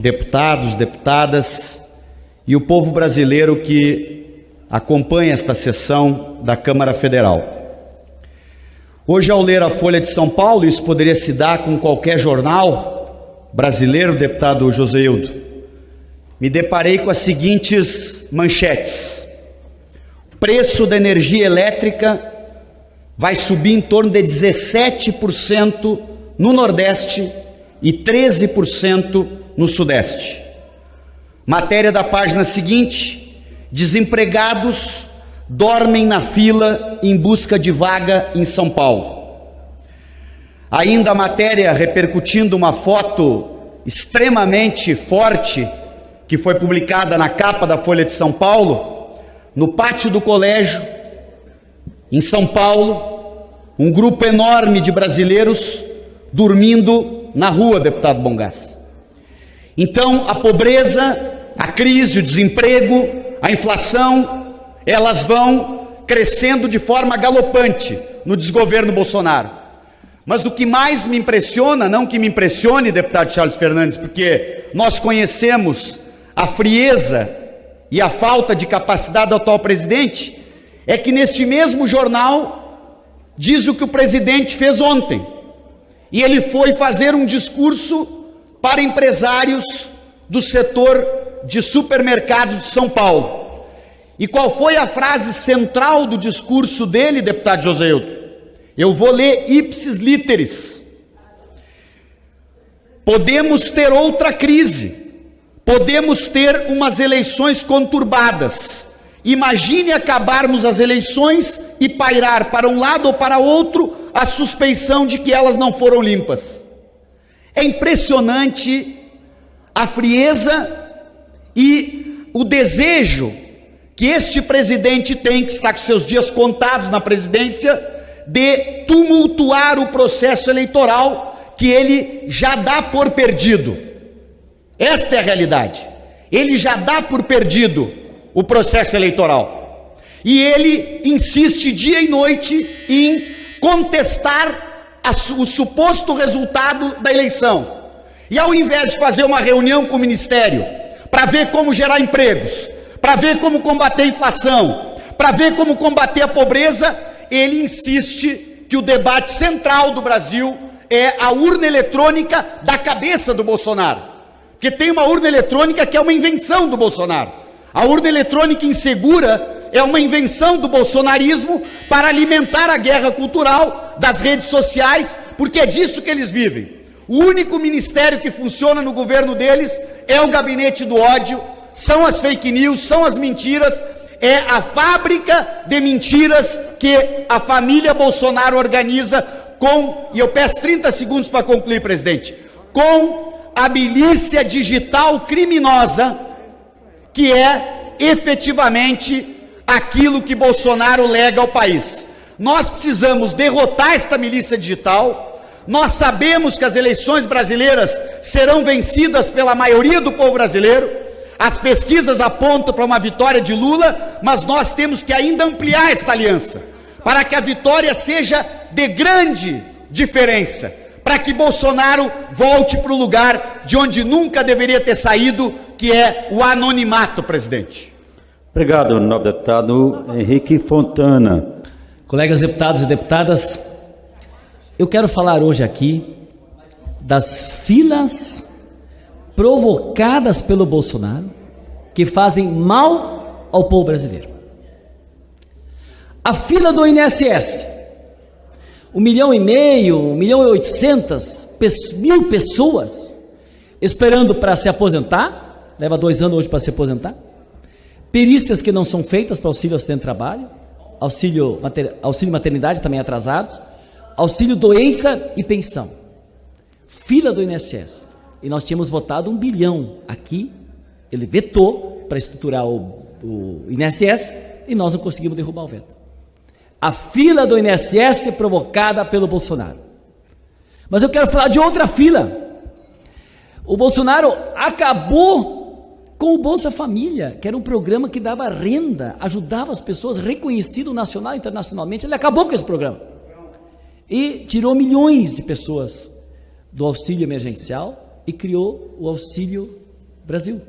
Deputados, deputadas e o povo brasileiro que acompanha esta sessão da Câmara Federal. Hoje, ao ler a Folha de São Paulo, isso poderia se dar com qualquer jornal brasileiro, deputado Joseildo, me deparei com as seguintes manchetes: preço da energia elétrica vai subir em torno de 17% no Nordeste e 13% no Sudeste. Matéria da página seguinte: desempregados dormem na fila em busca de vaga em São Paulo. Ainda a matéria repercutindo uma foto extremamente forte que foi publicada na capa da Folha de São Paulo, no pátio do colégio, em São Paulo, um grupo enorme de brasileiros dormindo na rua, deputado Bongás. Então, a pobreza, a crise, o desemprego, a inflação, elas vão crescendo de forma galopante no desgoverno Bolsonaro. Mas o que mais me impressiona, não que me impressione, deputado Charles Fernandes, porque nós conhecemos a frieza e a falta de capacidade do atual presidente, é que neste mesmo jornal diz o que o presidente fez ontem. E ele foi fazer um discurso para empresários do setor de supermercados de São Paulo. E qual foi a frase central do discurso dele, deputado Joseildo? Eu vou ler ipsis literis. Podemos ter outra crise, podemos ter umas eleições conturbadas. Imagine acabarmos as eleições e pairar para um lado ou para outro a suspeição de que elas não foram limpas. É impressionante a frieza e o desejo que este presidente tem, que está com seus dias contados na presidência, de tumultuar o processo eleitoral que ele já dá por perdido. Esta é a realidade. Ele já dá por perdido o processo eleitoral. E ele insiste dia e noite em contestar o suposto resultado da eleição. E ao invés de fazer uma reunião com o Ministério para ver como gerar empregos, para ver como combater a inflação, para ver como combater a pobreza, ele insiste que o debate central do Brasil é a urna eletrônica da cabeça do Bolsonaro. Porque tem uma urna eletrônica que é uma invenção do Bolsonaro. A urna eletrônica insegura é uma invenção do bolsonarismo para alimentar a guerra cultural das redes sociais, porque é disso que eles vivem. O único ministério que funciona no governo deles é o gabinete do ódio, são as fake news, são as mentiras, é a fábrica de mentiras que a família Bolsonaro organiza com, e eu peço 30 segundos para concluir, presidente, com a milícia digital criminosa, que é efetivamente aquilo que Bolsonaro lega ao país. Nós precisamos derrotar esta milícia digital. Nós sabemos que as eleições brasileiras serão vencidas pela maioria do povo brasileiro. As pesquisas apontam para uma vitória de Lula, mas nós temos que ainda ampliar esta aliança, para que a vitória seja de grande diferença, para que Bolsonaro volte para o lugar de onde nunca deveria ter saído, que é o anonimato, presidente. Obrigado, nobre deputado Henrique Fontana. Colegas deputados e deputadas, eu quero falar hoje aqui das filas provocadas pelo Bolsonaro, que fazem mal ao povo brasileiro. A fila do INSS, 1,5 milhão, 1.800.000 pessoas esperando para se aposentar, leva 2 anos hoje para se aposentar, perícias que não são feitas para auxílio assistente de trabalho, auxílio maternidade também atrasados, auxílio doença e pensão. Fila do INSS. E nós tínhamos votado 1 bilhão aqui, ele vetou para estruturar o INSS e nós não conseguimos derrubar o veto. A fila do INSS provocada pelo Bolsonaro. Mas eu quero falar de outra fila. O Bolsonaro acabou com o Bolsa Família, que era um programa que dava renda, ajudava as pessoas, reconhecido nacional e internacionalmente. Ele acabou com esse programa e tirou milhões de pessoas do auxílio emergencial e criou o auxílio Brasil.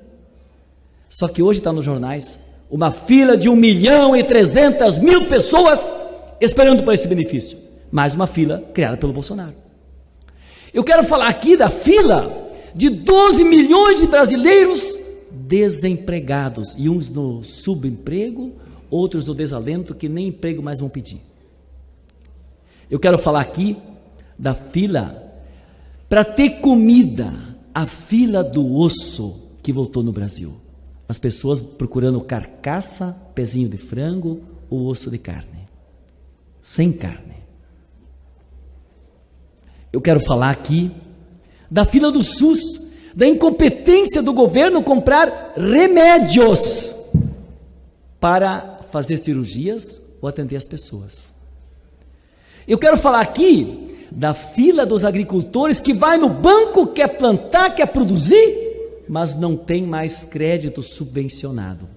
Só que hoje está nos jornais uma fila de 1.300.000 pessoas esperando por esse benefício. Mais uma fila criada pelo Bolsonaro. Eu quero falar aqui da fila de 12 milhões de brasileiros desempregados, e uns no subemprego, outros no desalento, que nem emprego mais vão pedir. Eu quero falar aqui da fila para ter comida, a fila do osso que voltou no Brasil. As pessoas procurando carcaça, pezinho de frango ou osso de carne. Sem carne. Eu quero falar aqui da fila do SUS, da incompetência do governo comprar remédios para fazer cirurgias ou atender as pessoas. Eu quero falar aqui da fila dos agricultores que vai no banco, quer plantar, quer produzir, mas não tem mais crédito subvencionado.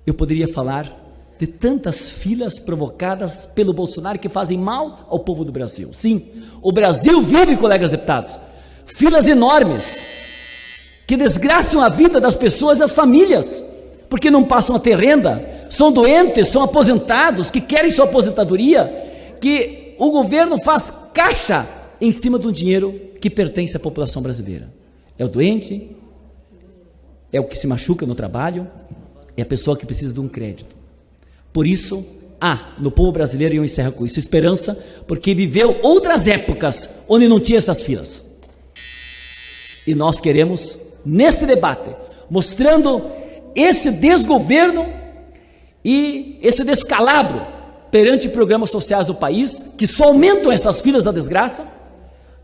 Eu poderia falar de tantas filas provocadas pelo Bolsonaro que fazem mal ao povo do Brasil. Sim, o Brasil vive, colegas deputados, filas enormes que desgraçam a vida das pessoas e das famílias, porque não passam a ter renda, são doentes, são aposentados, que querem sua aposentadoria, que o governo faz caixa em cima do dinheiro que pertence à população brasileira. É o doente, é o que se machuca no trabalho, é a pessoa que precisa de um crédito. Por isso, há no povo brasileiro, e eu encerro com isso, esperança, porque viveu outras épocas onde não tinha essas filas. E nós queremos, neste debate, mostrando esse desgoverno e esse descalabro perante programas sociais do país, que só aumentam essas filas da desgraça,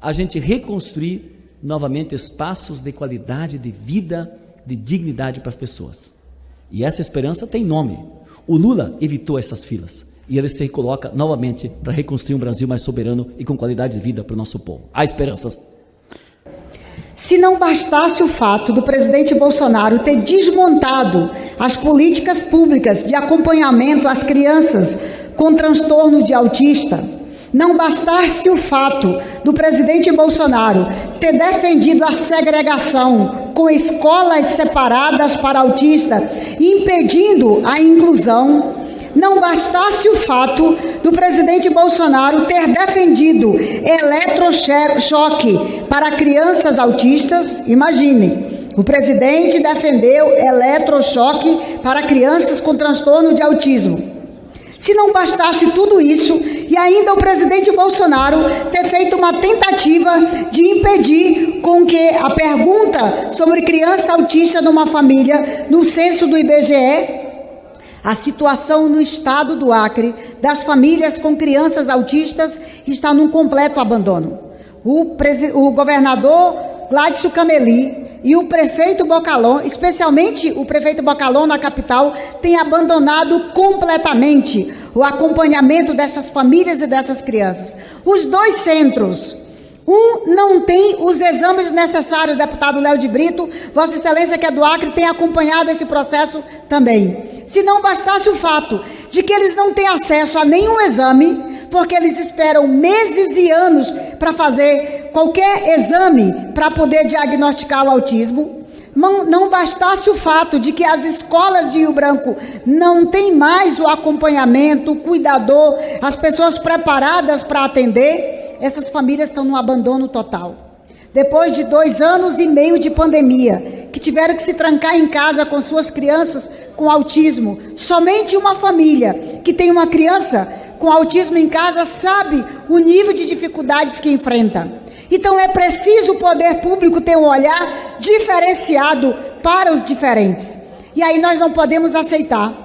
a gente reconstruir novamente espaços de qualidade de vida, de dignidade para as pessoas. E essa esperança tem nome. O Lula evitou essas filas e ele se coloca novamente para reconstruir um Brasil mais soberano e com qualidade de vida para o nosso povo. Há esperanças. Se não bastasse o fato do presidente Bolsonaro ter desmontado as políticas públicas de acompanhamento às crianças com transtorno de autista, não bastasse o fato do presidente Bolsonaro ter defendido a segregação com escolas separadas para autista, impedindo a inclusão, não bastasse o fato do presidente Bolsonaro ter defendido eletrochoque para crianças autistas, imagine, o presidente defendeu eletrochoque para crianças com transtorno de autismo. Se não bastasse tudo isso, e ainda o presidente Bolsonaro ter feito uma tentativa de impedir com que a pergunta sobre criança autista numa família, no censo do IBGE, a situação no estado do Acre das famílias com crianças autistas está num completo abandono. O governador Gladys Cameli e o prefeito Bocalon, especialmente o prefeito Bocalon na capital, tem abandonado completamente o acompanhamento dessas famílias e dessas crianças. Os dois centros, um não tem os exames necessários, deputado Léo de Brito, Vossa Excelência, que é do Acre, tem acompanhado esse processo também. Se não bastasse o fato de que eles não têm acesso a nenhum exame, porque eles esperam meses e anos para fazer qualquer exame para poder diagnosticar o autismo, não bastasse o fato de que as escolas de Rio Branco não têm mais o acompanhamento, o cuidador, as pessoas preparadas para atender, essas famílias estão no abandono total. Depois de 2 anos e meio de pandemia, que tiveram que se trancar em casa com suas crianças com autismo, somente uma família que tem uma criança com autismo em casa sabe o nível de dificuldades que enfrenta. Então é preciso o poder público ter um olhar diferenciado para os diferentes. E aí nós não podemos aceitar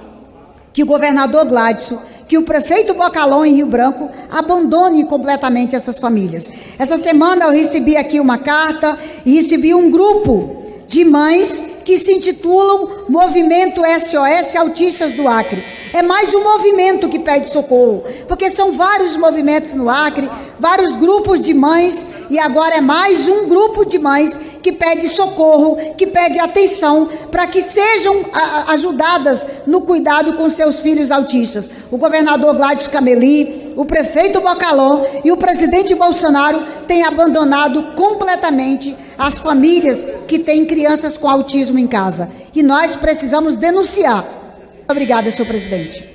que o governador Gladys, que o prefeito Bocalon em Rio Branco abandone completamente essas famílias. Essa semana eu recebi aqui uma carta e recebi um grupo de mães que se intitulam Movimento SOS Autistas do Acre. É mais um movimento que pede socorro, porque são vários movimentos no Acre, vários grupos de mães, e agora é mais um grupo de mães que pede socorro, que pede atenção para que sejam ajudadas no cuidado com seus filhos autistas. O governador Gladys Cameli, o prefeito Bocalon e o presidente Bolsonaro têm abandonado completamente as famílias que têm crianças com autismo em casa. E nós precisamos denunciar. Obrigada, senhor presidente.